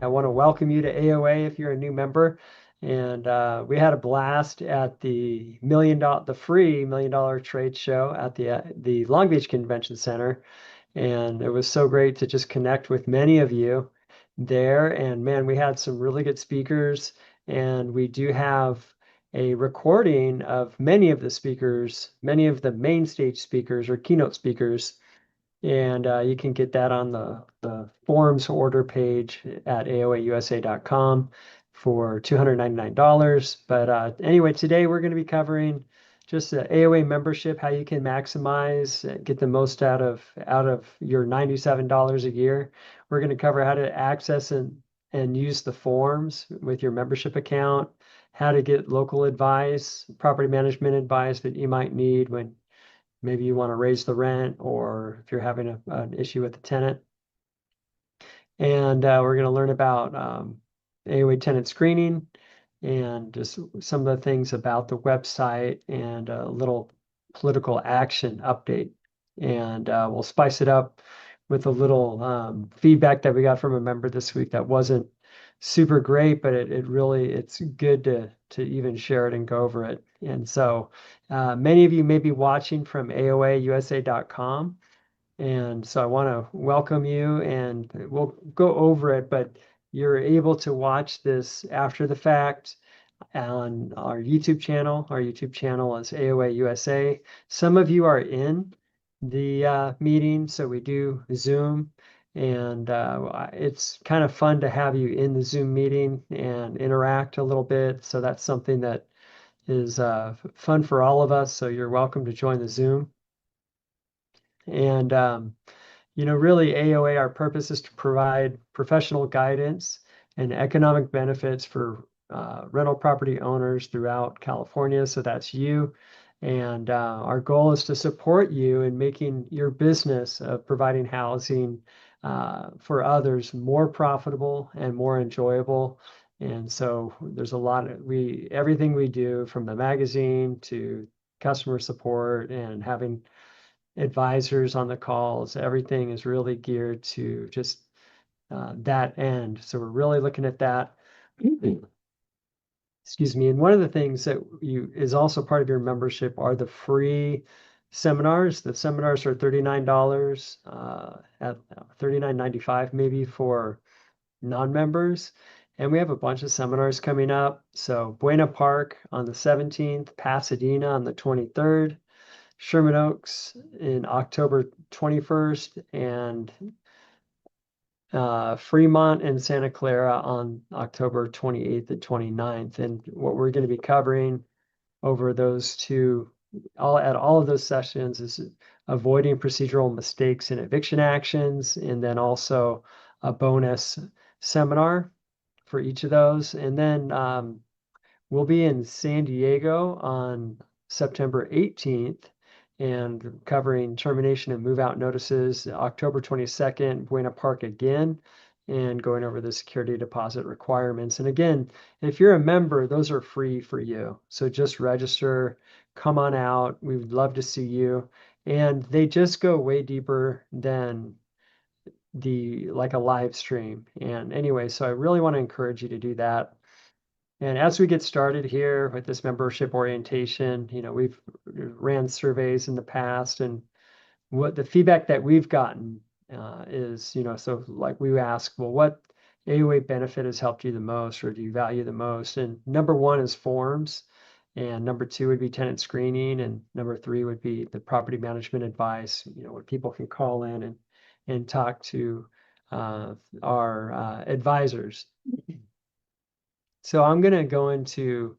I want to welcome you to AOA if you're a new member. And we had a blast at the free $1 million trade show at the Long Beach Convention Center. And it was so great to just connect with many of you there. And man, we had some really good speakers. And we do have a recording of many of the speakers, many of the main stage speakers or keynote speakers. And you can get that on the forums order page at aoausa.com for $299. But anyway, today we're going to be covering just the AOA membership, how you can maximize, get the most out of your $97 a year. We're going to cover how to access and use the forms with your membership account, how to get local advice, property management advice that you might need when maybe you want to raise the rent or if you're having an issue with the tenant. And we're going to learn about AOA tenant screening and just some of the things about the website and a little political action update. And we'll spice it up with a little feedback that we got from a member this week that wasn't super great, but it's good to even share it and go over it. And so many of you may be watching from AOAUSA.com. And so I want to welcome you and we'll go over it, but you're able to watch this after the fact on our YouTube channel. Our YouTube channel is AOA USA. Some of you are in the meeting, so we do Zoom, and it's kind of fun to have you in the Zoom meeting and interact a little bit. So that's something that is fun for all of us. So you're welcome to join the Zoom. And really AOA, our purpose is to provide professional guidance and economic benefits for rental property owners throughout California. So that's you. And our goal is to support you in making your business of providing housing for others more profitable and more enjoyable. And so there's a lot of everything we do, from the magazine to customer support and having advisors on the calls, everything is really geared to just that end. So we're really looking at that. Excuse me. And one of the things that is also part of your membership are the free seminars. The seminars are $39 at $39.95 maybe for non-members. And we have a bunch of seminars coming up. So Buena Park on the 17th, Pasadena on the 23rd, Sherman Oaks in October 21st, and Fremont and Santa Clara on October 28th and 29th. And what we're going to be covering over those all of those sessions is avoiding procedural mistakes in eviction actions, and then also a bonus seminar for each of those. And then we'll be in San Diego on September 18th and covering termination and move out notices. October 22nd, Buena Park again, and going over the security deposit requirements. And again, if you're a member, those are free for you. So just register, come on out. We would love to see you. And they just go way deeper than like a live stream. And anyway, so I really want to encourage you to do that. And as we get started here with this membership orientation, we've ran surveys in the past, and what the feedback that we've gotten is, so like we ask, well, what AOA benefit has helped you the most, or do you value the most? And number one is forms, and number two would be tenant screening, and number three would be the property management advice, when people can call in and talk to our advisors. So I'm going to go into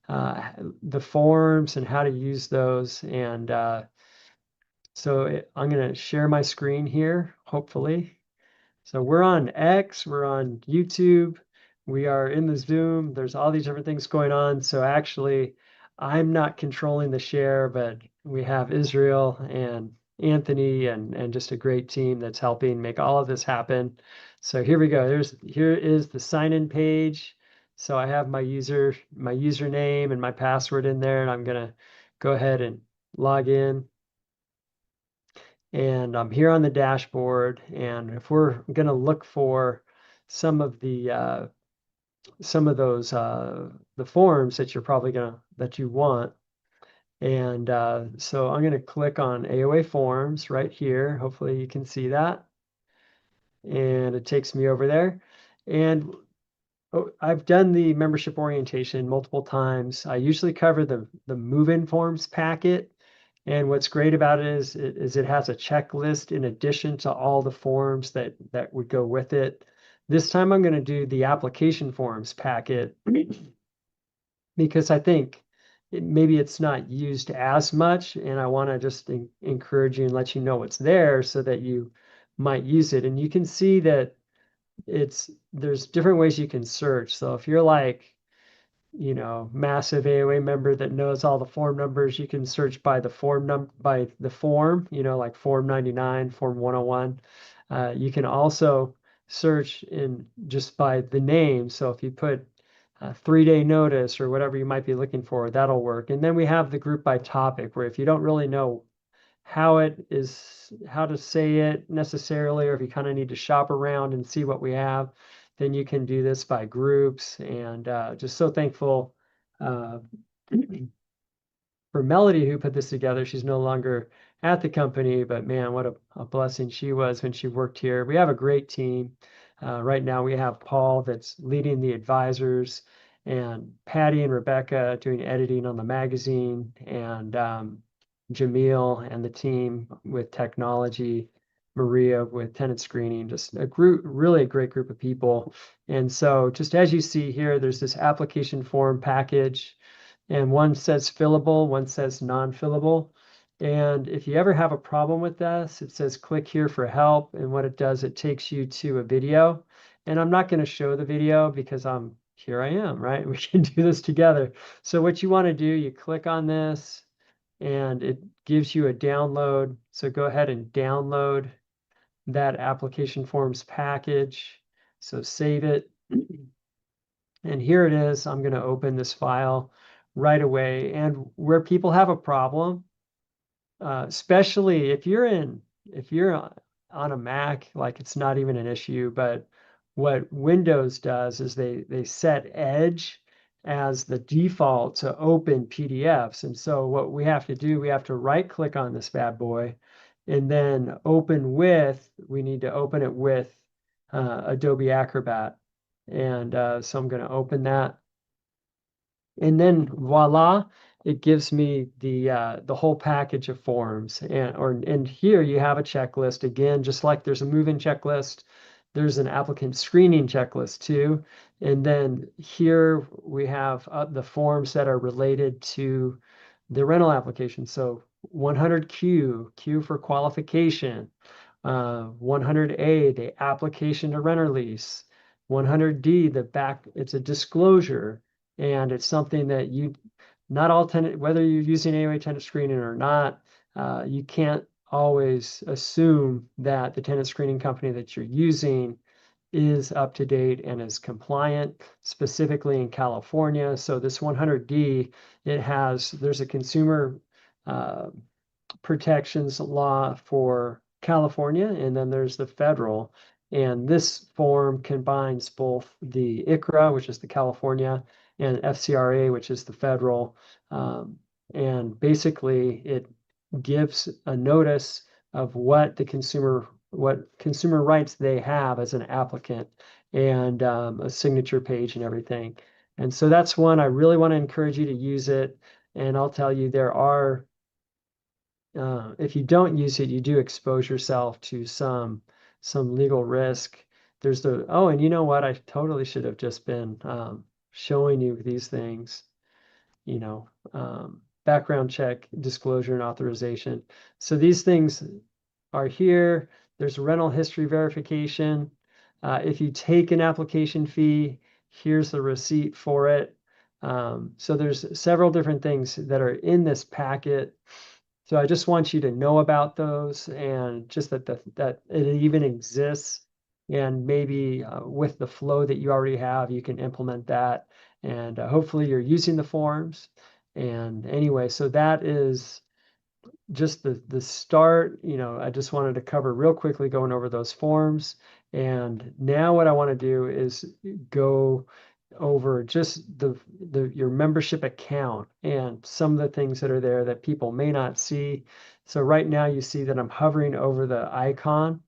the forms and how to use those. And I'm going to share my screen here, hopefully. So we're on X, we're on YouTube, we are in the Zoom. There's all these different things going on. So actually, I'm not controlling the share, but we have Israel and Anthony and just a great team that's helping make all of this happen. So here we go. Here is the sign-in page. So I have my username and my password in there, and I'm gonna go ahead and log in. And I'm here on the dashboard. And if we're gonna look for some of those the forms that you're probably that you want. And so I'm going to click on AOA forms right here. Hopefully you can see that. And it takes me over there. And I've done the membership orientation multiple times. I usually cover the move-in forms packet. And what's great about it is it has a checklist in addition to all the forms that would go with it. This time I'm going to do the application forms packet because I think maybe it's not used as much, and I want to just encourage you and let you know what's there so that you might use it. And you can see that there's different ways you can search. So if you're like, massive AOA member that knows all the form numbers, you can search by the form like Form 99, Form 101. You can also search in just by the name. So if you put 3-day notice or whatever you might be looking for, that'll work. And then we have the group by topic, where if you don't really know how to say it necessarily, or if you kind of need to shop around and see what we have, then you can do this by groups. And just so thankful uh, for Melody, who put this together. She's no longer at the company, but man, what a blessing she was when she worked here. We have a great team. Right now we have Paul that's leading the advisors, and Patty and Rebecca doing editing on the magazine, and Jamil and the team with technology, Maria with tenant screening, just really a great group of people. And so just as you see here, there's this application form package, and one says fillable, one says non-fillable. And if you ever have a problem with this, it says click here for help. And what it does, it takes you to a video. And I'm not going to show the video because here I am, right? We can do this together. So what you want to do, you click on this and it gives you a download. So go ahead and download that application forms package. So save it. And here it is. I'm going to open this file right away. And where people have a problem, especially if you're on a Mac, like it's not even an issue, but what Windows does is they set Edge as the default to open PDFs. And so what we have to do, we have to right click on this bad boy and then we need to open it with Adobe Acrobat. And so I'm going to open that. And then voila, it gives me the whole package of forms. And here you have a checklist. Again, just like there's a move-in checklist, there's an applicant screening checklist too. And then here we have the forms that are related to the rental application. So 100Q, Q for qualification, 100A, the application to renter lease, 100D, it's a disclosure. And it's something that not all tenant, whether you're using AOA tenant screening or not, you can't always assume that the tenant screening company that you're using is up to date and is compliant, specifically in California. So this 100D, there's a consumer protections law for California, and then there's the federal. And this form combines both the ICRA, which is the California, and FCRA, which is the federal. And basically, it gives a notice of what consumer rights they have as an applicant, and a signature page and everything. And so that's one I really want to encourage you to use it. And I'll tell you, if you don't use it, you do expose yourself to some legal risk. And you know what? I totally should have just been showing you these things, background check, disclosure, and authorization. So these things are here. There's rental history verification. If you take an application fee, here's the receipt for it. So there's several different things that are in this packet. So I just want you to know about those, and just that it even exists, and maybe with the flow that you already have, you can implement that, and hopefully you're using the forms. And anyway, so that is just the start. I just wanted to cover real quickly going over those forms. And now what I want to do is go over just your membership account and some of the things that are there that people may not see. So right now you see that I'm hovering over the icon,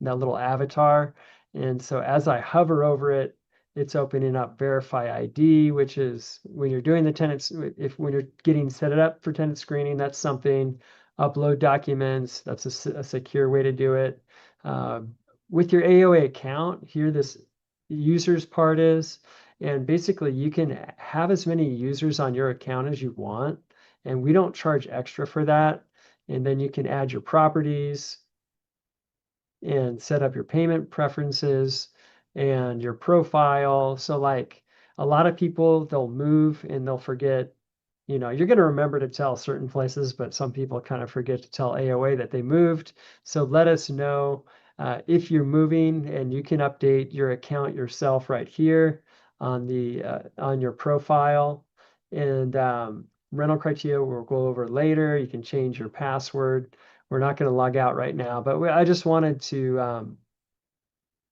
that little avatar. And so as I hover over it, it's opening up Verify ID, which is when you're doing the tenants, if when you're getting set it up for tenant screening, that's something. Upload documents, that's a secure way to do it. With your AOA account, here this users part is, and basically you can have as many users on your account as you want, and we don't charge extra for that. And then you can add your properties and set up your payment preferences and your profile. So like a lot of people, they'll move and they'll forget, you're going to remember to tell certain places, but some people kind of forget to tell AOA that they moved. So let us know if you're moving, and you can update your account yourself right here on the on your profile. And rental criteria we'll go over later. You can change your password. We're not going to log out right now, but I just wanted to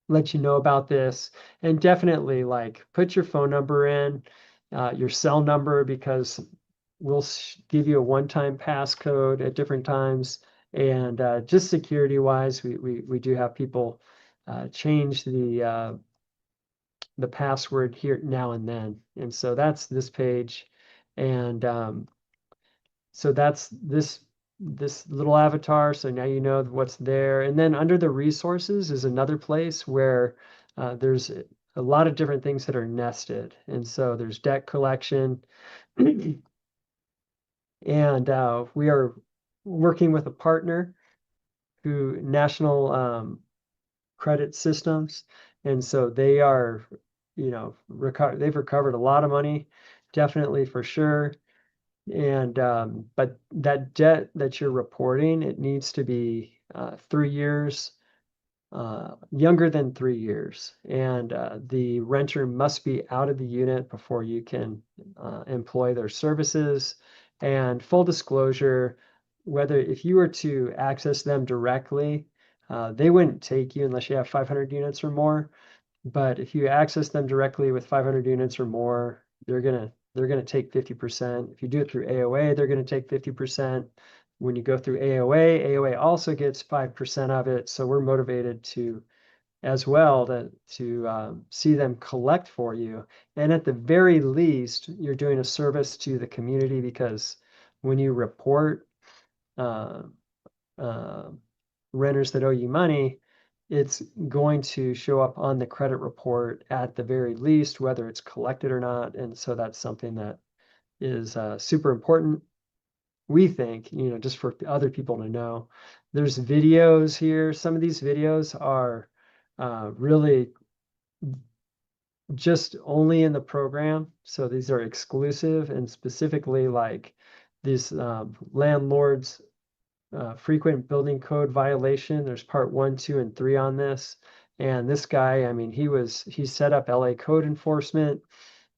let you know about this. And definitely like put your phone number in, your cell number, because we'll give you a one-time passcode at different times. And just security wise, we do have people change the password here now and then. And so that's this page. And so that's this little avatar. So now you know what's there. And then under the resources is another place where there's a lot of different things that are nested. And so there's debt collection. And we are working with a partner who National Credit Systems. And so they are, they've recovered a lot of money, definitely for sure. And but that debt that you're reporting, it needs to be 3 years younger than 3 years, and the renter must be out of the unit before you can employ their services. And full disclosure, whether if you were to access them directly, they wouldn't take you unless you have 500 units or more. But if you access them directly with 500 units or more, they're gonna take 50%. If you do it through AOA, they're gonna take 50%. When you go through AOA, AOA also gets 5% of it. So we're motivated to as well to see them collect for you. And at the very least, you're doing a service to the community, because when you report uh, uh, renters that owe you money, it's going to show up on the credit report at the very least, whether it's collected or not. And so that's something that is super important, we think, just for other people to know. There's videos here. Some of these videos are really just only in the program. So these are exclusive, and specifically like these landlords frequent building code violation. There's part 1, 2, and 3 on this. And this guy, I mean, he set up LA code enforcement.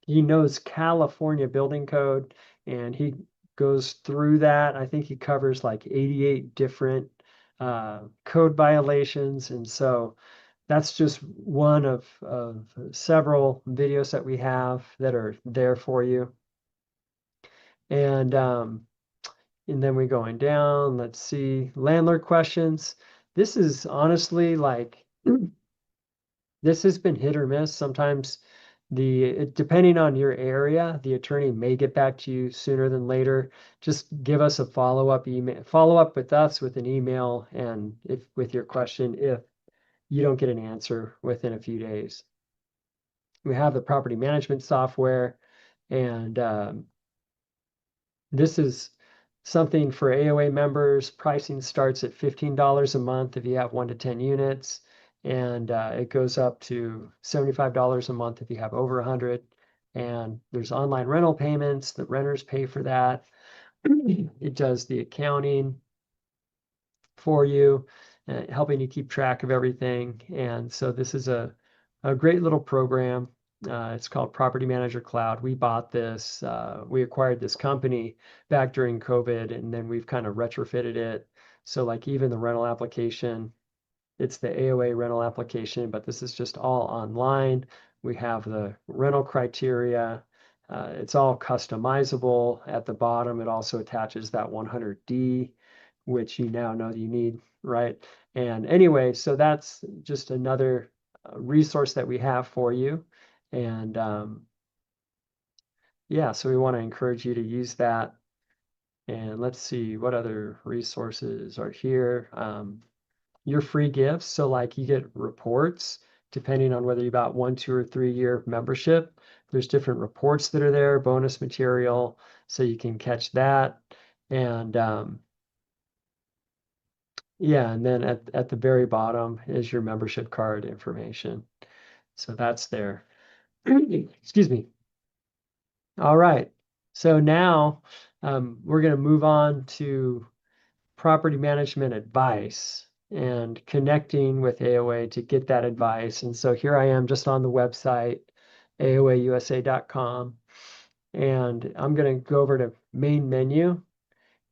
He knows California building code, and he goes through that. I think he covers like 88 different code violations. And so that's just one of several videos that we have that are there for you. And then we're going down, let's see, landlord questions. This is honestly like, this has been hit or miss. Sometimes depending on your area, the attorney may get back to you sooner than later. Just give us a follow-up with us with an email, and with your question, if you don't get an answer within a few days. We have the property management software, and this is something for AOA members. Pricing starts at $15 a month if you have 1 to 10 units, and it goes up to $75 a month if you have over 100. And there's online rental payments. The renters pay for that. It does the accounting for you, helping you keep track of everything. And so this is a great little program. It's called Property Manager Cloud. We bought this, we acquired this company back during COVID, and then we've kind of retrofitted it. So like even the rental application it's the AOA rental application, but this is just all online. We have the rental criteria. It's all customizable. At the bottom, it also attaches that 100D, which you now know you need, right? And anyway, so that's just another resource that we have for you. And yeah, so we want to encourage you to use that. And let's see what other resources are here. Your free gifts. So like you get reports depending on whether you bought 1, 2, or 3 year membership. There's different reports that are there, bonus material, so you can catch that. And yeah, and then at the very bottom is your membership card information. So that's there. Excuse me. All right. So now we're going to move on to property management advice and connecting with AOA to get that advice. And so here I am just on the website, aoausa.com. And I'm going to go over to main menu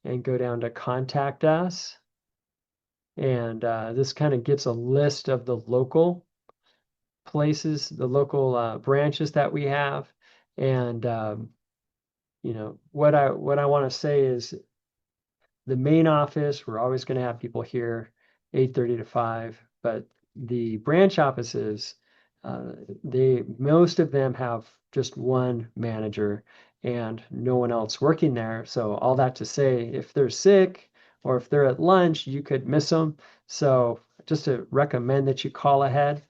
and go down to contact us. And this kind of gets a list of the local places, the local branches that we have. And what I want to say is the main office, we're always going to have people here 8:30 to 5, but the branch offices, most of them have just one manager and no one else working there. So all that to say, if they're sick or if they're at lunch, you could miss them. So just to recommend that you call ahead.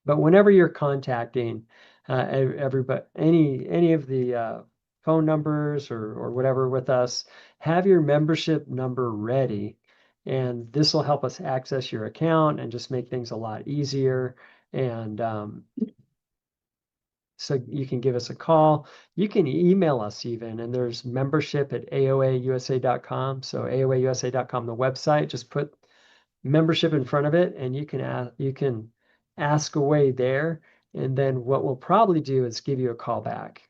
But whenever you're contacting everybody, any of the phone numbers or whatever with us, have your membership number ready, and this will help us access your account and just make things a lot easier. And so you can give us a call. You can email us even, and there's membership at aoausa.com. So aoausa.com, the website, just put membership in front of it, and you can ask away there. And then what we'll probably do is give you a call back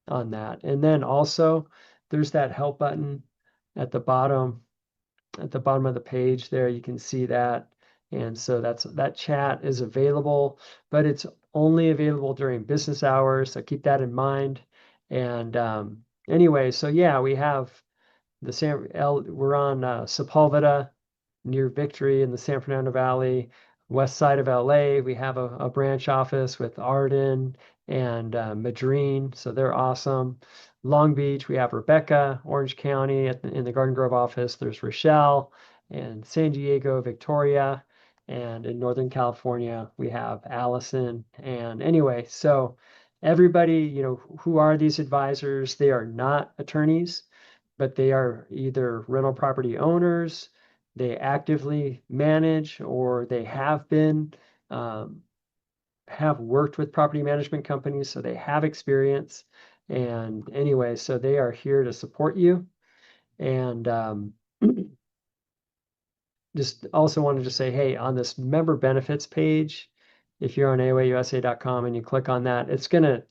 on that. And then also there's that help button at the bottom of the page there. You can see that. And so that chat is available, but it's only available during business hours. So keep that in mind. And anyway, so yeah, we have we're on Sepulveda near Victory in the San Fernando Valley, west side of LA. We have a branch office with Arden and Madrine, so they're awesome. Long Beach, we have Rebecca. Orange County in the Garden Grove office, there's Rochelle. And San Diego, Victoria. And in Northern California, we have Allison. And anyway, so everybody, who are these advisors? They are not attorneys, but they are either rental property owners, they actively manage, or they have worked with property management companies, so they have experience. And anyway, so they are here to support you. And just also wanted to say, hey, on this member benefits page, if you're on aoausa.com and you click on that, it's going to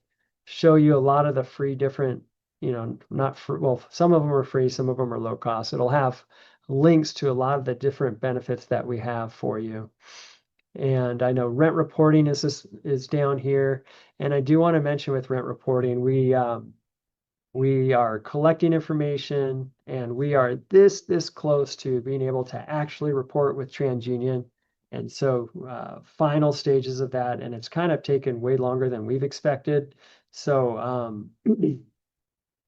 show you a lot of the free different, not free, well, some of them are free, some of them are low cost. It'll have links to a lot of the different benefits that we have for you. And I know rent reporting is down here. And I do want to mention with rent reporting, we are collecting information, and we are this close to being able to actually report with TransUnion. And so final stages of that, and it's kind of taken way longer than we've expected. So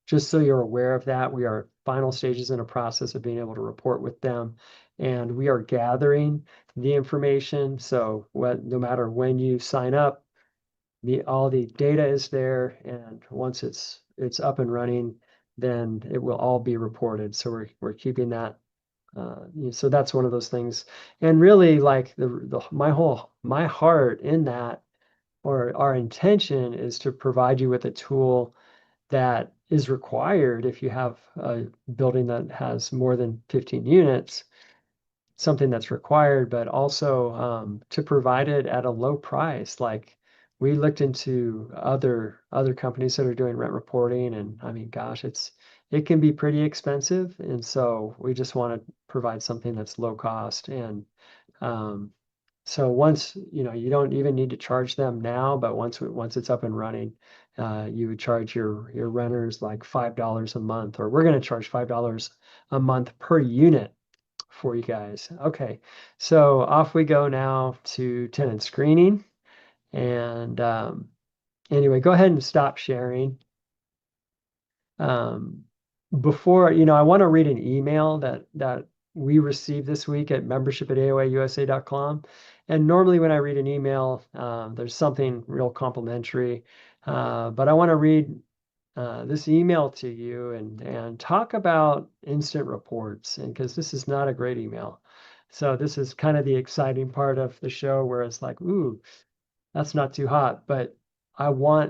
just so you're aware of that, we are final stages in a process of being able to report with them. And we are gathering the information. So no matter when you sign up, all the data is there, and once it's up and running, then it will all be reported. So we're keeping that. So that's one of those things. And really, like my heart in that, or our intention, is to provide you with a tool that is required if you have a building that has more than 15 units, something that's required, but also to provide it at a low price. Like, we looked into other companies that are doing rent reporting, and I mean, gosh, it can be pretty expensive. And so we just want to provide something that's low cost and So once, you don't even need to charge them now, but once it's up and running, you would charge your renters like $5 a month, or we're going to charge $5 a month per unit for you guys. Okay, so off we go now to tenant screening. And anyway, go ahead and stop sharing. Um, Before, I want to read an email that we received this week at membership@aoausa.com. And normally when I read an email, there's something real complimentary. But I want to read this email to you and talk about instant reports, and because this is not a great email. So this is kind of the exciting part of the show where it's like, ooh, that's not too hot, but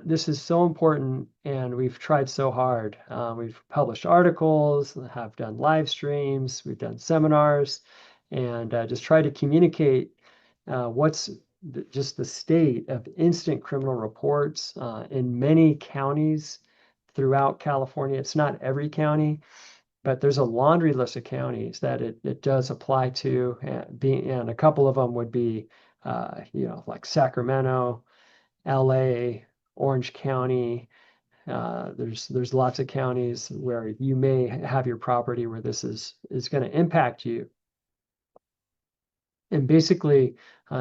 this is so important, and we've tried so hard. We've published articles, have done live streams, we've done seminars, and just try to communicate what's just the state of instant criminal reports in many counties throughout California. It's not every county, but there's a laundry list of counties that it does apply to, and a couple of them would be, like Sacramento, LA, Orange County. There's lots of counties where you may have your property where this is going to impact you. And basically,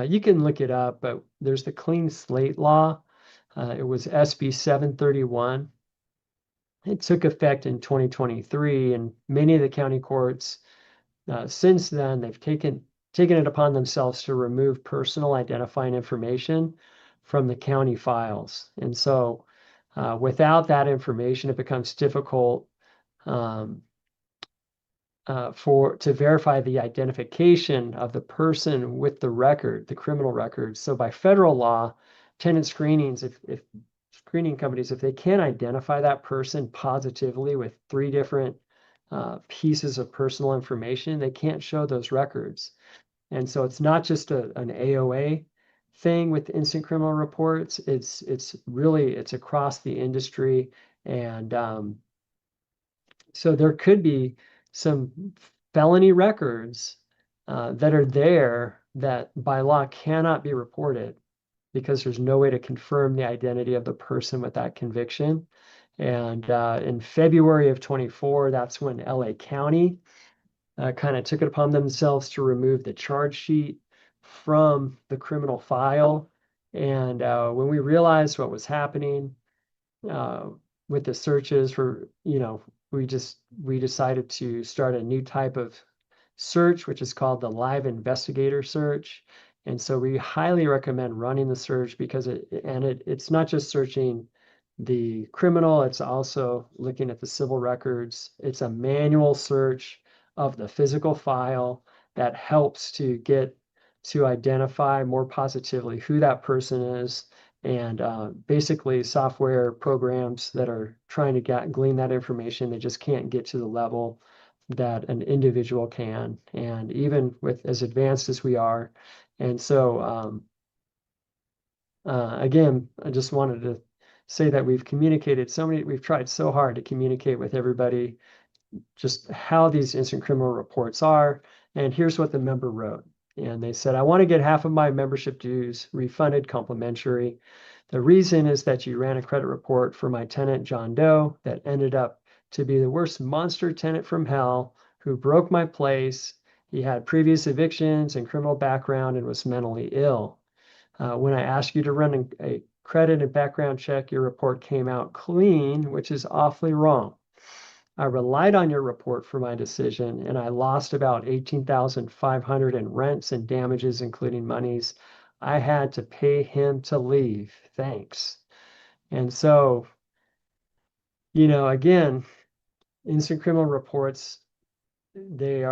you can look it up, but there's the Clean Slate Law. It was SB 731. It took effect in 2023, and many of the county courts since then, they've taken it upon themselves to remove personal identifying information from the county files. And so without that information, it becomes difficult um, to verify the identification of the person with the record, the criminal record. So by federal law, tenant screenings, if screening companies, if they can't identify that person positively with 3 different pieces of personal information, they can't show those records. And so it's not just an AOA thing with instant criminal reports. It's across the industry. And so there could be some felony records that are there that by law cannot be reported because there's no way to confirm the identity of the person with that conviction. And in February of 24, that's when LA County kind of took it upon themselves to remove the charge sheet from the criminal file. And when we realized what was happening uh, with the searches we decided to start a new type of search, which is called the live investigator search. And so we highly recommend running the search because it's not just searching the criminal, it's also looking at the civil records. It's a manual search of the physical file that helps to identify more positively who that person is. And basically software programs that are trying to glean that information, they just can't get to the level that an individual can, and even with as advanced as we are. And so again, I just wanted to say that we've tried so hard to communicate with everybody just how these instant criminal reports are. And here's what the member wrote. And they said, I want to get half of my membership dues refunded complimentary. The reason is that you ran a credit report for my tenant, John Doe, that ended up to be the worst monster tenant from hell who broke my place. He had previous evictions and criminal background and was mentally ill. When I asked you to run a credit and background check, your report came out clean, which is awfully wrong. I relied on your report for my decision, and I lost about $18,500 in rents and damages, including monies. I had to pay him to leave. Thanks. And so, again, instant criminal reports, they've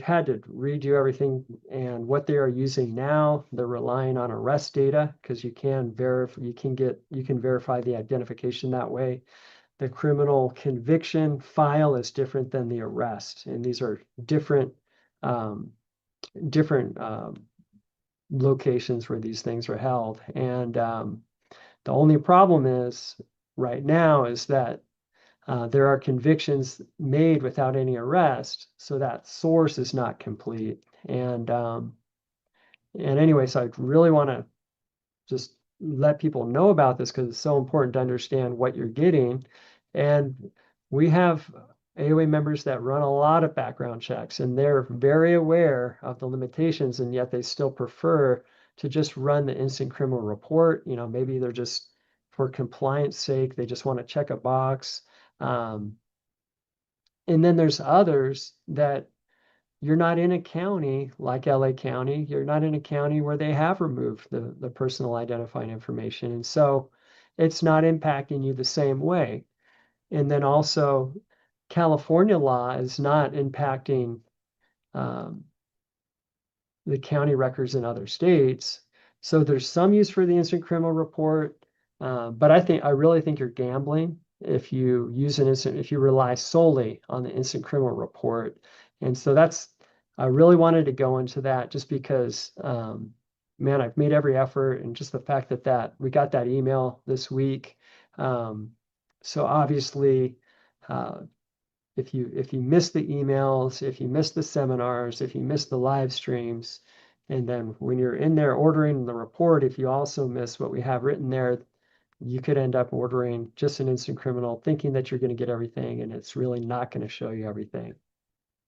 had to redo everything, and what they are using now, they're relying on arrest data because you can verify the identification that way. The criminal conviction file is different than the arrest, and these are different locations where these things are held. And the only problem is right now is that there are convictions made without any arrest, so that source is not complete. And And anyway, so I really want to just let people know about this because it's so important to understand what you're getting. And we have AOA members that run a lot of background checks and they're very aware of the limitations, and yet they still prefer to just run the instant criminal report. You know, maybe they're just for compliance sake, they just want to check a box. Um, and then there's others that you're not in a county like LA County. You're not in a county where they have removed the personal identifying information. And so it's not impacting you the same way. And then also, California law is not impacting um, the county records in other states. So there's some use for the instant criminal report, but I really think you're gambling if you use if you rely solely on the instant criminal report. And so I really wanted to go into that just because, man, I've made every effort, and just the fact that we got that email this week. Um, so obviously, uh, if you miss the emails, if you miss the seminars, if you miss the live streams, and then when you're in there ordering the report, if you also miss what we have written there, you could end up ordering just an instant criminal thinking that you're going to get everything, and it's really not going to show you everything.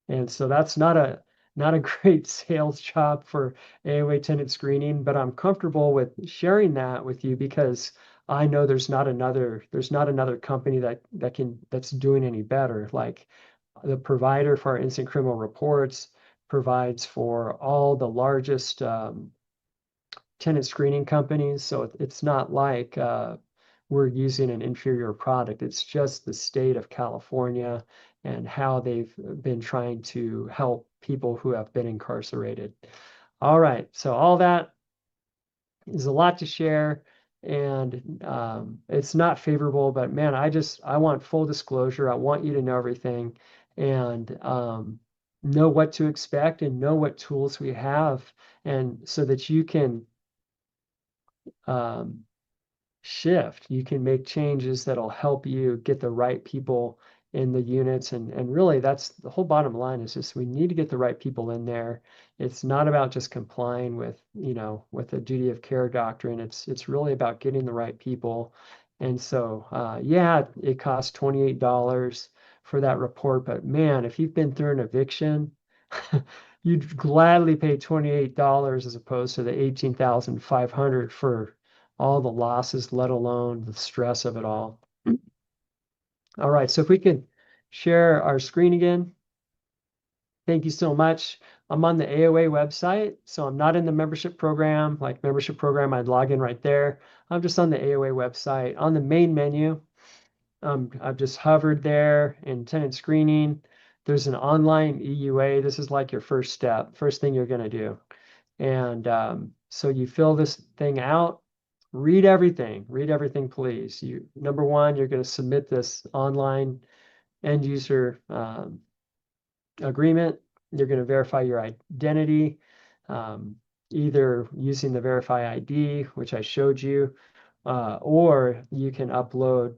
And so that's not a great sales job for AOA tenant screening, but I'm comfortable with sharing that with you because I know there's not another company that's doing any better. Like the provider for our instant criminal reports provides for all the largest tenant screening companies. So it's not like we're using an inferior product. It's just the state of California and how they've been trying to help people who have been incarcerated. All right, so all that is a lot to share, and it's not favorable, but man, I want full disclosure. I want you to know everything and know what to expect and know what tools we have, and so that you can um, shift. You can make changes that'll help you get the right people in the units. And really, that's the whole bottom line is just we need to get the right people in there. It's not about just complying with the duty of care doctrine. It's really about getting the right people. And so, yeah, it costs $28 for that report, but man, if you've been through an eviction, you'd gladly pay $28 as opposed to the 18,500 for all the losses, let alone the stress of it all. All right, so if we can share our screen again. Thank you so much. I'm on the AOA website, so I'm not in the membership program. Like membership program, I'd log in right there. I'm just on the AOA website. On the main menu, I've just hovered there in tenant screening. There's an online EUA. This is like your first step, first thing you're going to do. And so you fill this thing out, read everything, please. Number one, you're going to submit this online end user agreement. You're going to verify your identity, um, either using the Verify ID, which I showed you, or you can upload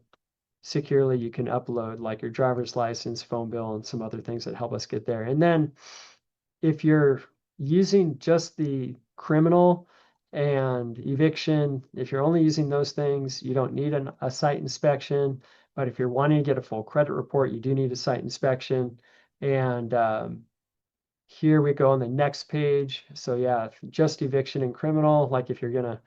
securely. You can upload like your driver's license, phone bill, and some other things that help us get there. And then if you're using just the criminal and eviction, if you're only using those things, you don't need a site inspection. But if you're wanting to get a full credit report, you do need a site inspection. And here we go on the next page. So yeah, just eviction and criminal, like if you're going to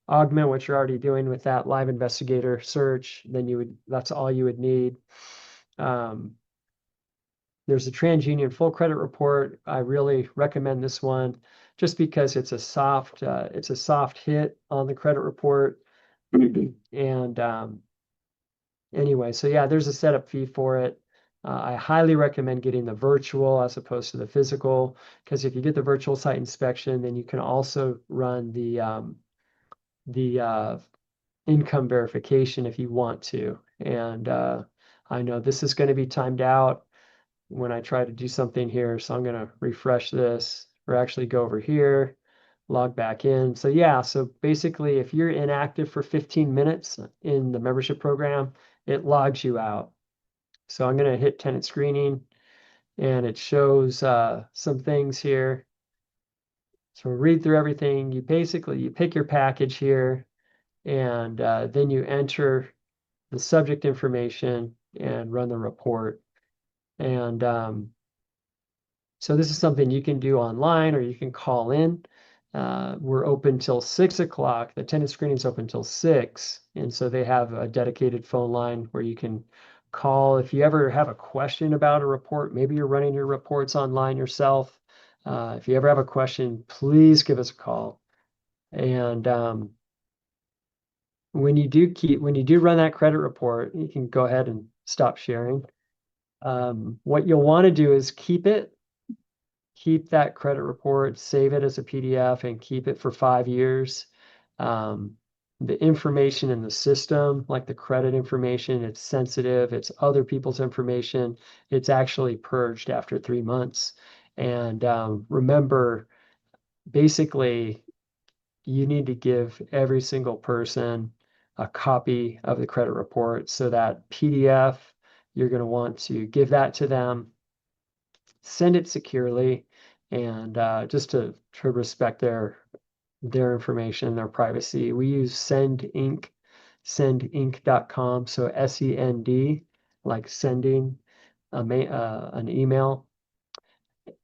augment what you're already doing with that live investigator search, then that's all you would need. There's a TransUnion full credit report. I really recommend this one just because it's a soft hit on the credit report. And anyway, so yeah, there's a setup fee for it. I highly recommend getting the virtual as opposed to the physical, because if you get the virtual site inspection, then you can also run the income verification if you want to. And I know this is going to be timed out when I try to do something here. So I'm going to refresh this or actually go over here, log back in. So yeah, so basically if you're inactive for 15 minutes in the membership program, it logs you out. So I'm going to hit tenant screening and it shows some things here. So read through everything. You pick your package here, and then you enter the subject information and run the report. And so this is something you can do online or you can call in. We're open till 6 o'clock. The attendance screening is open till 6. And so they have a dedicated phone line where you can call if you ever have a question about a report. Maybe you're running your reports online yourself. If you ever have a question, please give us a call. And when you do run that credit report, you can go ahead and stop sharing. What you'll want to do is keep that credit report, save it as a PDF, and keep it for 5 years. The information in the system, like the credit information, it's sensitive, it's other people's information. It's actually purged after 3 months. And remember, basically, you need to give every single person a copy of the credit report. So that PDF, you're going to want to give that to them, send it securely, and just to respect their information, their privacy. We use sendinc.com, so SEND, like sending an email,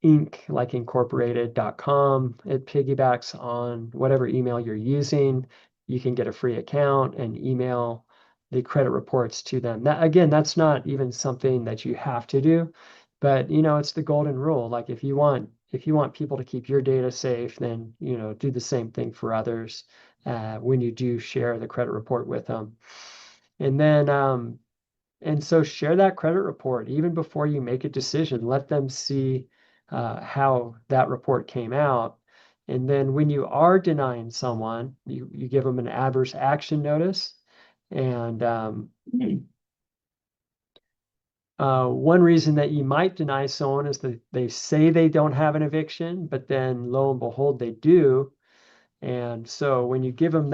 Inc., like incorporated.com. It piggybacks on whatever email you're using. You can get a free account and email the credit reports to them. That, again, that's not even something that you have to do, but it's the golden rule. Like if you want people to keep your data safe, then do the same thing for others when you do share the credit report with them. And then and so share that credit report even before you make a decision. Let them see how that report came out. And then when you are denying someone, you give them an adverse action notice. And one reason that you might deny someone is that they say they don't have an eviction, but then lo and behold, they do. And so when you give them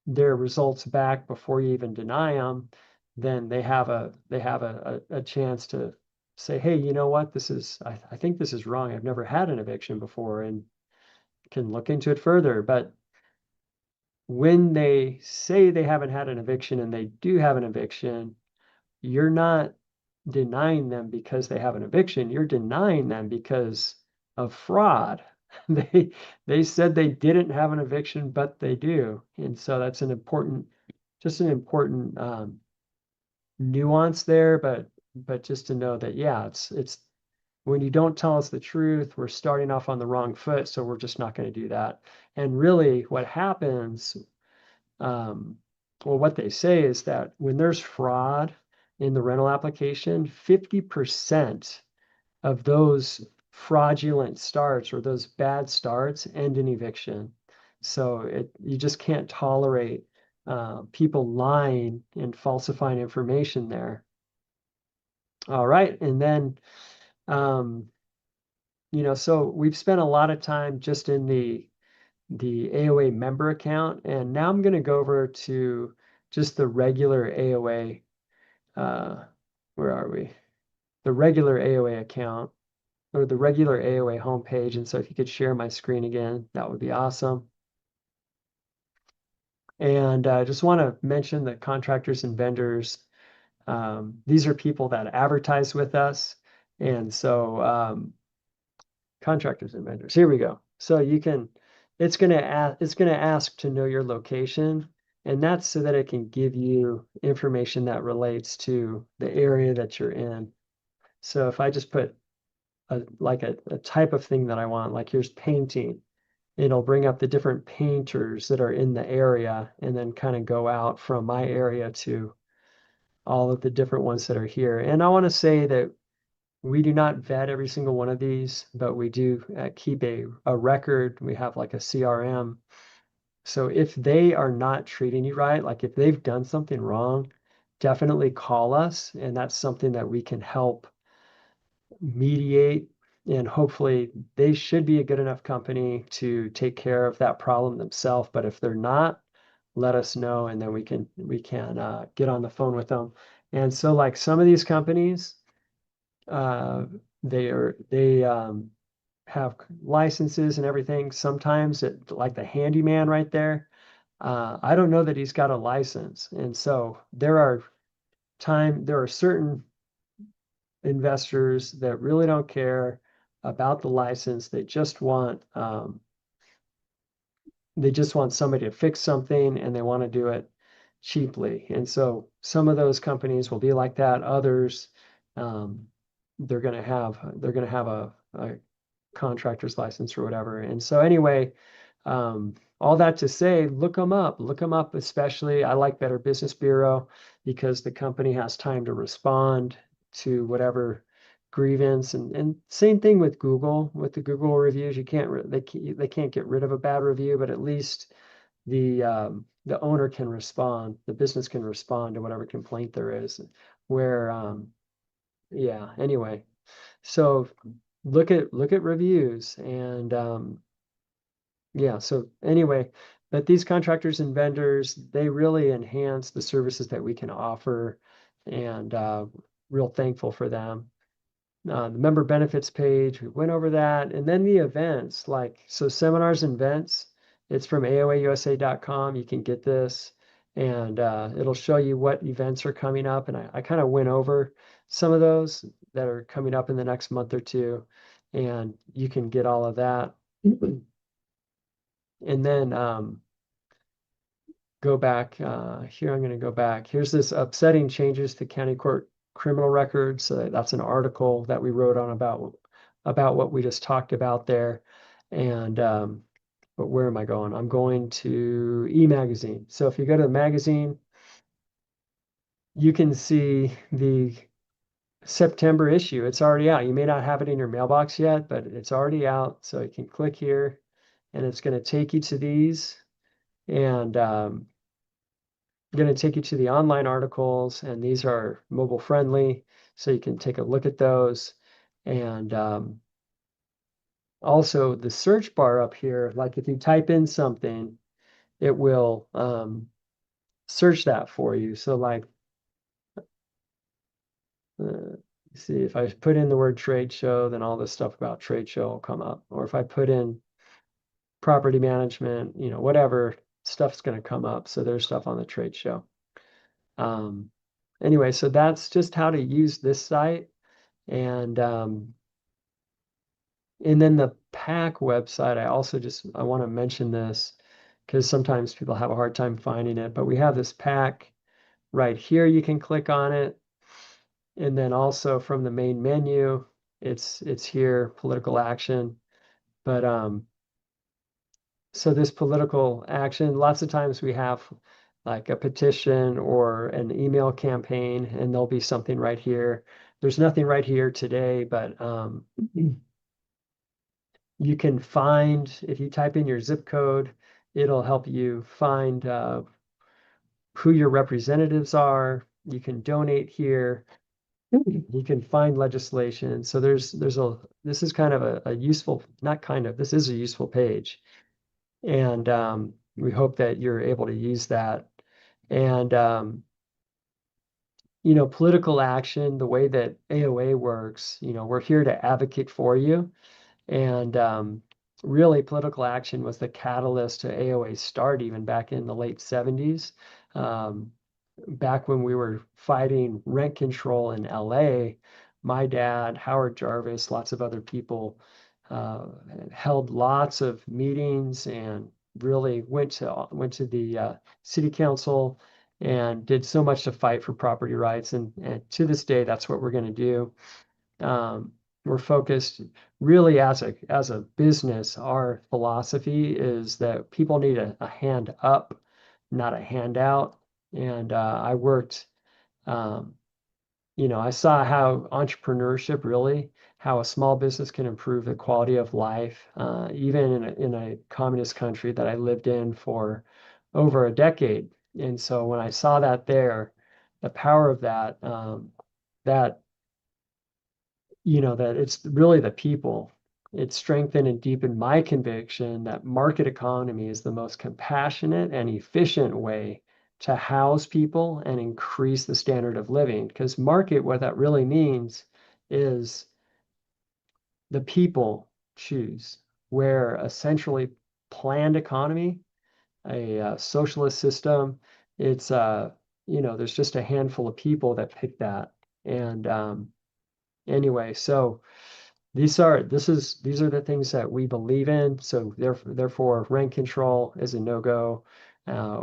their results back before you even deny them, then they have a chance to say, hey, you know what, I think this is wrong. I've never had an eviction before, and can look into it further. But when they say they haven't had an eviction and they do have an eviction, you're not denying them because they have an eviction. You're denying them because of fraud. They said they didn't have an eviction, but they do. And so that's an important nuance there, but just to know that, yeah, it's when you don't tell us the truth, we're starting off on the wrong foot, so we're just not going to do that. And really what happens, well, what they say is that when there's fraud in the rental application, 50% of those fraudulent starts or those bad starts end in eviction. So you just can't tolerate people lying and falsifying information there. All right, and then so we've spent a lot of time just in the AOA member account, and now I'm going to go over to just the regular AOA. Where are we? The regular AOA account, or the regular AOA homepage. And so if you could share my screen again, that would be awesome. And I just want to mention that contractors and vendors, these are people that advertise with us. And so contractors and vendors, here we go. So it's going to ask to know your location. And that's so that it can give you information that relates to the area that you're in. So if I just put a type of thing that I want, like here's painting, it'll bring up the different painters that are in the area and then kind of go out from my area to all of the different ones that are here. And I want to say that we do not vet every single one of these, but we do keep a record. We have like a CRM. So if they are not treating you right, like if they've done something wrong, definitely call us. And that's something that we can help mediate, and hopefully they should be a good enough company to take care of that problem themselves. But if they're not, let us know, and then we can get on the phone with them. And so like some of these companies, they have licenses and everything. Sometimes it, like the handyman right there, I don't know that he's got a license. And so there are certain investors that really don't care about the license. They just want somebody to fix something and they want to do it cheaply. And so some of those companies will be like that. Others, um, they're gonna have a contractor's license or whatever. And so anyway, all that to say, look them up. Look them up, especially. I like Better Business Bureau because the company has time to respond to whatever grievance. And same thing with Google. With the Google reviews, they can't get rid of a bad review, but at least the owner can respond. The business can respond to whatever complaint there is. Where yeah. Anyway, so look at reviews and yeah, so anyway, but these contractors and vendors, they really enhance the services that we can offer and real thankful for them. The member benefits page, we went over that. And then the events, like, so seminars and events, it's from AOAUSA.com. You can get this and it'll show you what events are coming up. And I kind of went over some of those that are coming up in the next month or two, and you can get all of that. And then go back here. I'm going to go back. Here's this upsetting changes to county court criminal records. So that's an article that we wrote on about what we just talked about there. And but where am I going? I'm going to e-magazine. So if you go to the magazine, you can see the September issue. It's already out. You may not have it in your mailbox yet, but it's already out. So you can click here and it's going to take you to these. And going to take you to the online articles, and these are mobile friendly, so you can take a look at those. And also the search bar up here, like if you type in something, it will search that for you. So like, see, if I put in the word trade show, then all this stuff about trade show will come up. Or if I put in property management, whatever, stuff's going to come up. So there's stuff on the trade show. Anyway, so that's just how to use this site. And then the PAC website, I want to mention this because sometimes people have a hard time finding it, but we have this PAC right here. You can click on it. And then also from the main menu, it's here, political action. But so this political action, lots of times we have like a petition or an email campaign, and there'll be something right here. There's nothing right here today, but you can find, if you type in your zip code, it'll help you find who your representatives are. You can donate here. You can find legislation. So this is kind of a useful, not kind of, this is a useful page. And we hope that you're able to use that. And, political action, the way that AOA works, we're here to advocate for you. And really, political action was the catalyst to AOA's start, even back in the late 70s. Back when we were fighting rent control in LA, my dad, Howard Jarvis, lots of other people held lots of meetings and really went to the city council and did so much to fight for property rights. And to this day, that's what we're going to do. We're focused really as a business. Our philosophy is that people need a hand up, not a handout. And I worked, I saw how entrepreneurship really, how a small business can improve the quality of life, even in a communist country that I lived in for over a decade. And so when I saw that there, the power of that, that that it's really the people. It strengthened and deepened my conviction that market economy is the most compassionate and efficient way to house people and increase the standard of living. Because market, what that really means is the people choose, where a centrally planned economy, a socialist system, it's there's just a handful of people that pick that. And anyway, so these are the things that we believe in. So therefore, rent control is a no-go.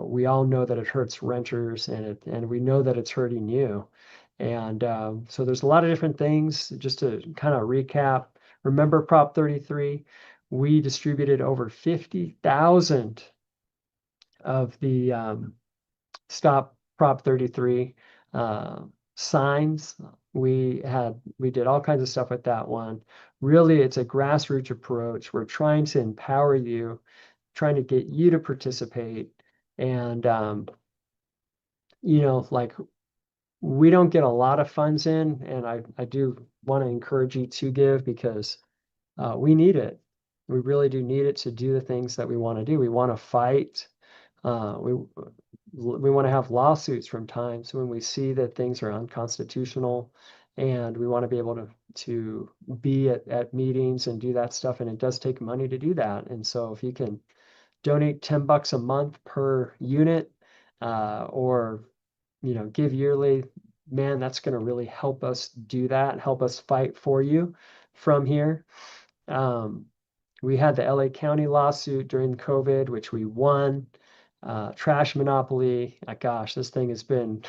We all know that it hurts renters, and we know that it's hurting you. And so there's a lot of different things. Just to kind of recap, remember Prop 33? We distributed over 50,000 of the Stop Prop 33 uh, signs. We did all kinds of stuff with that one. Really, it's a grassroots approach. We're trying to empower you, trying to get you to participate. And like we don't get a lot of funds in, and I do want to encourage you to give because we need it. We really do need it to do the things that we want to do. We want to fight. We want to have lawsuits from times when we see that things are unconstitutional, and we want to be able to be at meetings and do that stuff. And it does take money to do that. And so if you can donate $10 a month per unit, or give yearly, man, that's going to really help us do that, help us fight for you from here. Um, we had the LA County lawsuit during COVID, which we won. Trash monopoly. Gosh, this thing it's been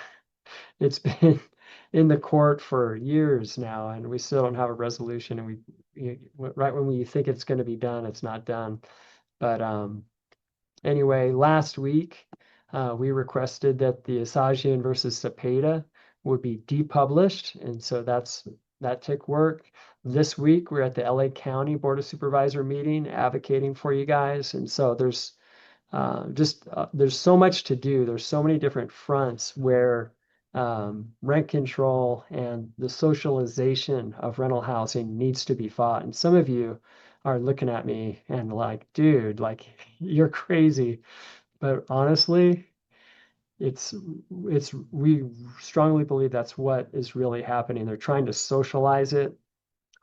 in the court for years now, and we still don't have a resolution. And right when we think it's going to be done, it's not done. But anyway, last week we requested that the Asajian versus Cepeda would be depublished, and so that took work. This week we're at the LA County Board of Supervisor meeting advocating for you guys, and so there's so much to do. There's so many different fronts where rent control and the socialization of rental housing needs to be fought. And some of you are looking at me and like, dude, like you're crazy. But honestly, we strongly believe that's what is really happening. They're trying to socialize it.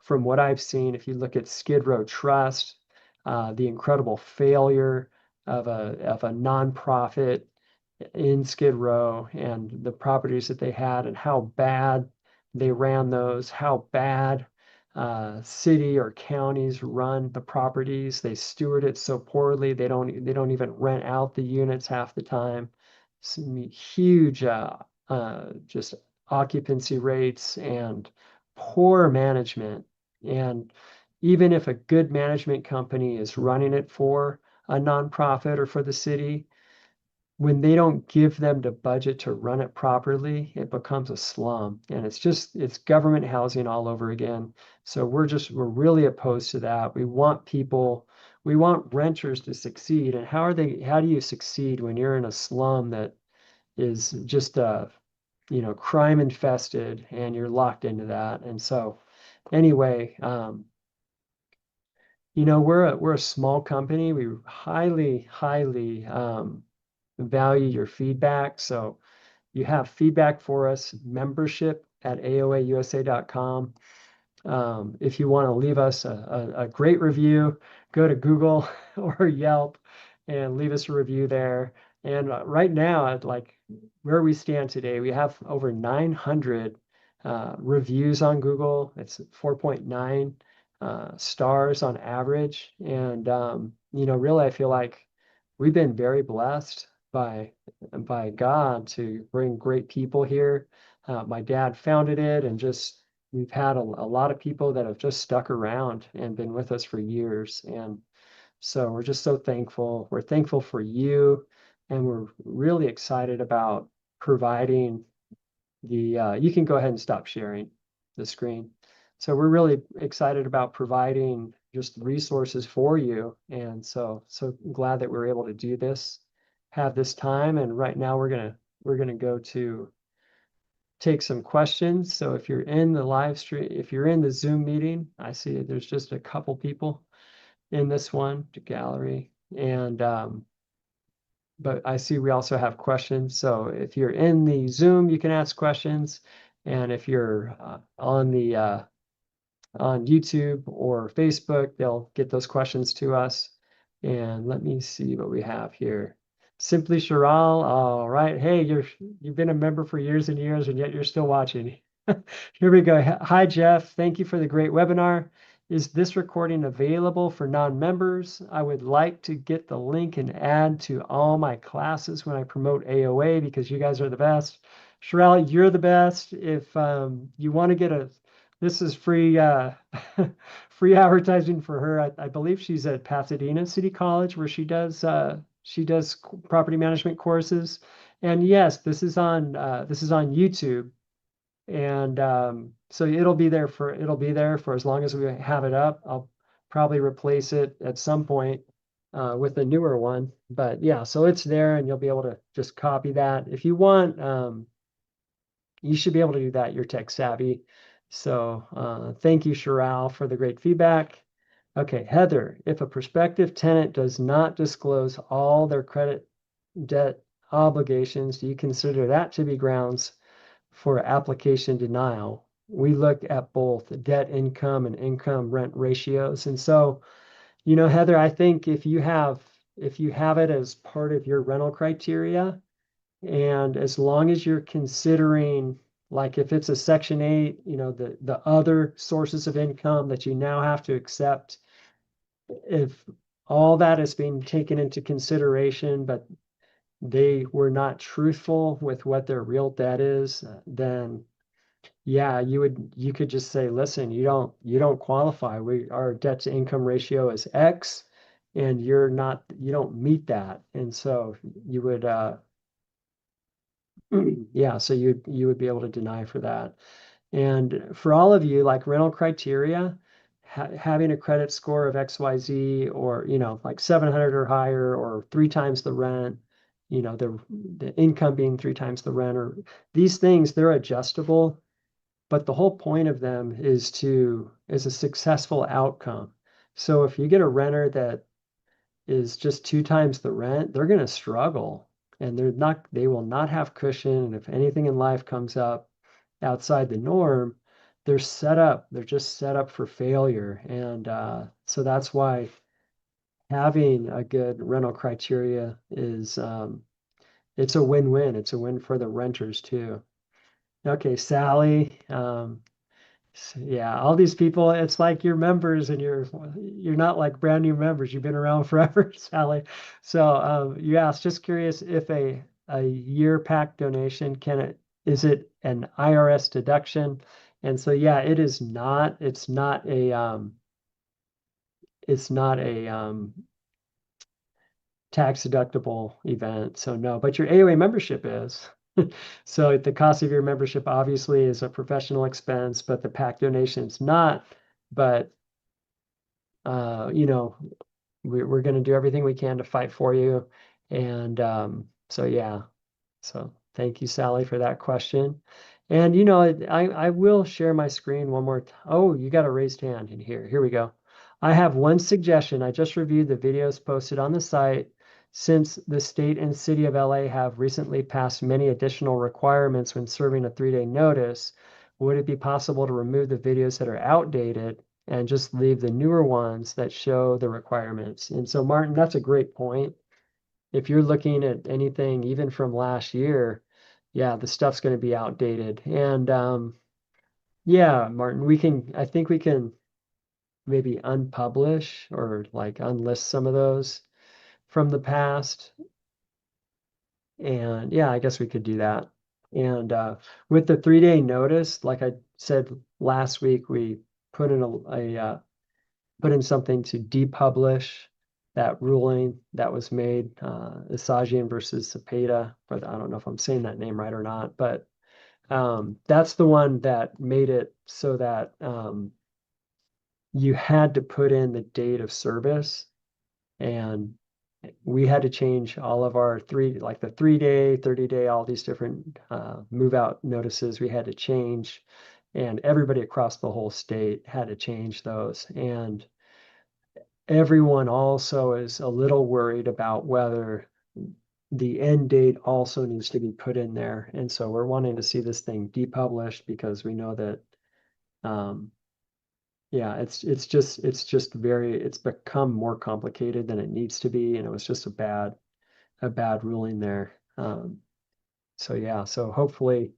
From what I've seen, if you look at Skid Row Trust, the incredible failure of a nonprofit in Skid Row and the properties that they had and how bad they ran those, how bad city or counties run the properties. They steward it so poorly. They don't even rent out the units half the time. Some huge just occupancy rates and poor management. And even if a good management company is running it for a nonprofit or for the city, when they don't give them the budget to run it properly, it becomes a slum. And it's government housing all over again. So we're really opposed to that. We want renters to succeed. And how do you succeed when you're in a slum that is just crime infested and you're locked into that? And so anyway, we're a small company. We highly value your feedback. So you have feedback for us, membership at aoausa.com. If you want to leave us a great review, go to Google or Yelp and leave us a review there. And right now, at like where we stand today, we have over 900 reviews on Google. It's 4.9 stars on average. And really, I feel like we've been very blessed by God to bring great people here. My dad founded it, and just we've had a lot of people that have just stuck around and been with us for years. And so we're just so thankful. We're thankful for you, and we're really excited about providing you can go ahead and stop sharing the screen. So we're really excited about providing just resources for you. And so glad that we're able to do this, have this time. And right now we're gonna go to take some questions. So if you're in the live stream, if you're in the Zoom meeting, I see there's just a couple people in this one to gallery. And but I see we also have questions. So if you're in the Zoom, you can ask questions. And if you're on the on YouTube or Facebook, they'll get those questions to us. And let me see what we have here. Simply Chiral, all right. Hey, you've been a member for years and years, and yet you're still watching. Here we go. Hi, Jeff. Thank you for the great webinar. Is this recording available for non-members? I would like to get the link and add to all my classes when I promote AOA because you guys are the best. Chiral, you're the best. If you want to get this is free free advertising for her. I believe she's at Pasadena City College where she does property management courses. And yes, this is on YouTube. And so it'll be there for as long as we have it up. I'll probably replace it at some point with a newer one. But yeah, so it's there and you'll be able to just copy that. If you want, you should be able to do that. You're tech savvy. So thank you, Chiral, for the great feedback. Okay, Heather, if a prospective tenant does not disclose all their credit debt obligations, do you consider that to be grounds for application denial? We look at both debt income and income rent ratios. And so, Heather, I think if you have it as part of your rental criteria, and as long as you're considering, like if it's a Section 8, the other sources of income that you now have to accept, if all that is being taken into consideration, but they were not truthful with what their real debt is, then yeah, you could just say, listen, you don't qualify. Our debt to income ratio is X and you don't meet that. And so you would yeah, so you would be able to deny for that. And for all of you, like rental criteria, having a credit score of XYZ or, like 700 or higher or 3 times the rent, the income being 3 times the rent, or these things, they're adjustable. But the whole point of them is a successful outcome. So if you get a renter that is just 2 times the rent, they're going to struggle and they will not have cushion. And if anything in life comes up outside the norm, they're just set up for failure. And so that's why having a good rental criteria it's a win-win. It's a win for the renters too. Okay, Sally. Yeah, all these people, it's like you're members and you're not like brand new members. You've been around forever, Sally. So you asked, just curious if a year pack donation is it an IRS deduction? And so yeah, it is not. It's not a tax deductible event. So no, but your AOA membership is. So the cost of your membership obviously is a professional expense, but the pack donation is not. But uh, you know, we're going to do everything we can to fight for you. And so yeah, so thank you, Sally, for that question. And I will share my screen one more time. Oh, you got a raised hand in here. Here we go. I have one suggestion. I just reviewed the videos posted on the site. Since the state and city of LA have recently passed many additional requirements when serving a 3-day notice, would it be possible to remove the videos that are outdated and just leave the newer ones that show the requirements? And so, Martin, that's a great point. If you're looking at anything even from last year, yeah, the stuff's going to be outdated. And yeah, Martin, I think we can maybe unpublish or like unlist some of those from the past. And yeah, I guess we could do that. And with the 3-day notice, like I said last week, we put in put in something to depublish that ruling that was made, Isagian versus Cepeda, but I don't know if I'm saying that name right or not, but that's the one that made it so that you had to put in the date of service, and we had to change all of our the 3-day, 30-day, all these different move out notices we had to change, and everybody across the whole state had to change those. And everyone also is a little worried about whether the end date also needs to be put in there. And so we're wanting to see this thing depublished because we know that, Yeah, it's become more complicated than it needs to be, and it was just a bad ruling there. So yeah, so hopefully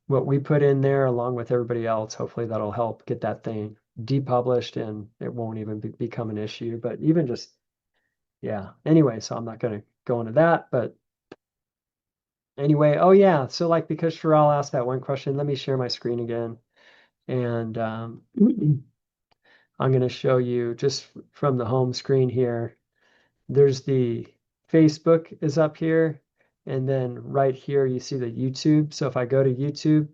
what we put in there along with everybody else, hopefully that'll help get that thing depublished and it won't even become an issue. But even just, yeah. Anyway, so I'm not going to go into that. But anyway, oh yeah. So like because Sherelle asked that one question, let me share my screen again. And I'm going to show you just from the home screen here. There's the Facebook is up here. And then right here, you see the YouTube. So if I go to YouTube,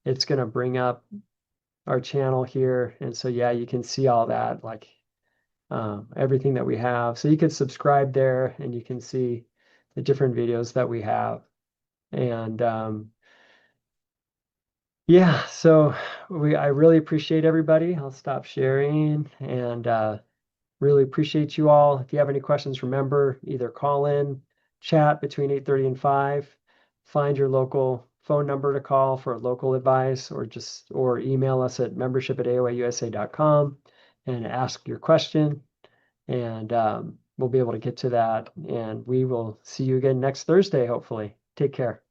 it's going to bring up our channel here. And so, yeah, you can see all that, like everything that we have. So you can subscribe there and you can see the different videos that we have. And yeah, so I really appreciate everybody. I'll stop sharing and really appreciate you all. If you have any questions, remember either call in, chat between 8:30 and 5, find your local phone number to call for local advice, or email us at membership@aoausa.com and ask your question. And we'll be able to get to that. And we will see you again next Thursday, hopefully. Take care.